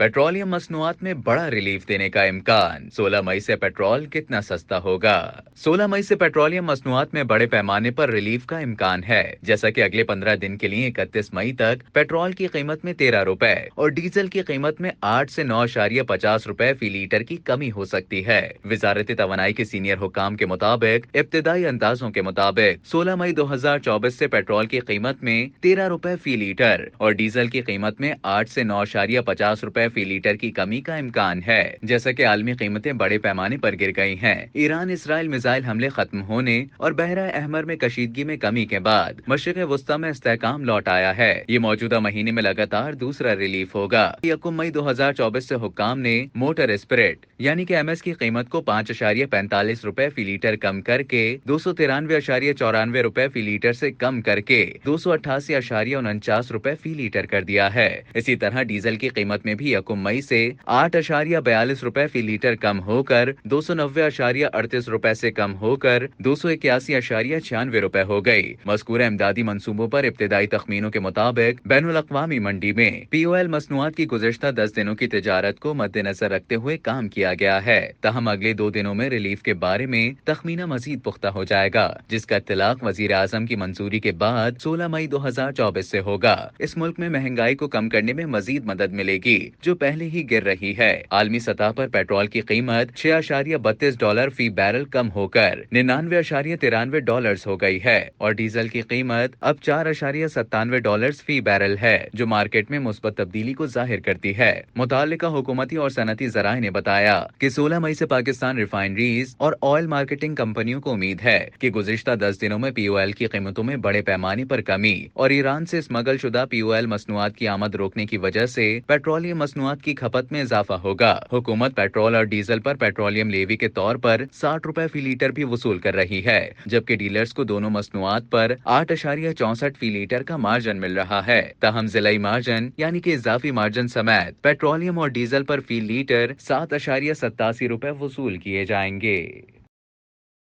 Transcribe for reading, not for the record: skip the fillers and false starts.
Petroleum मसनूआत में बड़ा relief देने का इम्कान। 16 मई से पेट्रोल कितना सस्ता होगा? 16 मई से पेट्रोलियम मसनूआत में बड़े पैमाने पर रिलीफ का इम्कान है। जैसा कि अगले 15 दिन के लिए 31 मई तक पेट्रोल की कीमत में 13 रुपए और डीजल की कीमत में 8 से 9.50 रुपए फी लीटर की कमी हो सकती है। वजारत तवानाई के सीनियर हुकाम के मुताबिक इब्तदाई अंदाजों के मुताबिक 16 मई 2024 से पेट्रोल की कीमत में 13 रुपए फी लीटर और डीजल की कीमत में 8 से 9.50 रुपए फी लीटर की कमी का इम्कान है। जैसा कि आलमी कीमतें बड़े पैमाने पर गिर गई हैं। ईरान इसराइल मिसाइल हमले खत्म होने और बहरा अहमर में कशीदगी में कमी के बाद मशरिक वस्ता में इस्तेहकाम लौट आया है। ये मौजूदा महीने में लगातार दूसरा रिलीफ होगा। 1 मई 2024 से हुक्काम ने मोटर स्पिरिट यानी कि एमएस की कीमत को 5.45 रुपए फी लीटर कम करके 293.94 रुपए फी लीटर से कम करके 288.49 रुपए फी लीटर कर दिया है। इसी तरह डीजल की कीमत में भी 1 मई से 8.42 रुपए फी लीटर कम होकर 290.38 रुपए से कम होकर 281.96 रुपए हो गई। मज़कूरा इमदादी मंसूबों पर इब्तिदाई तखमीनों के मुताबिक बैनुल अक़वामी मंडी में पीओएल मसनूआत की गुज़िश्ता 10 दिनों की तिजारत को मद्देनजर रखते हुए काम किया गया है। तहम अगले 2 दिनों में रिलीफ के बारे में तखमीना मजीद पुख्ता हो जाएगा, जिसका इत्तलाक वज़ीर आज़म की मंजूरी के बाद 16 मई 2024 से होगा। इस मुल्क में महंगाई को कम करने में मजीद मदद मिलेगी, जो पहले ही गिर रही है। आलमी सतह पर पेट्रोल की कीमत $6.32 फी बैरल कम होकर $99.93 हो गई है और डीजल की कीमत अब $4.97 फी बैरल है, जो मार्केट में मुस्बत तब्दीली को जाहिर करती है। मुताल्लिका हुकूमती और सनती ज़राए ने बताया कि 16 मई से पाकिस्तान रिफाइनरीज और ऑयल मार्केटिंग कंपनियों को उम्मीद है कि गुज़िश्ता 10 दिनों में पीओएल की कीमतों में बड़े पैमाने पर कमी और ईरान से स्मगल शुदा पीओएल मसनूआत की आमद रोकने की वजह से पेट्रोलियम मसनूआत की खपत में इजाफा होगा। हुकूमत पेट्रोल और डीजल पर पेट्रोलियम लेवी के तौर पर 60 रुपए फी लीटर भी वसूल कर रही है, जबकि डीलर्स को दोनों मसनूआत पर 8.64 फी लीटर का मार्जिन मिल रहा है। तहम जिलाई मार्जिन यानी कि इजाफी मार्जिन समेत पेट्रोलियम और डीजल पर फी लीटर 7.87 रुपए वसूल किए जाएंगे।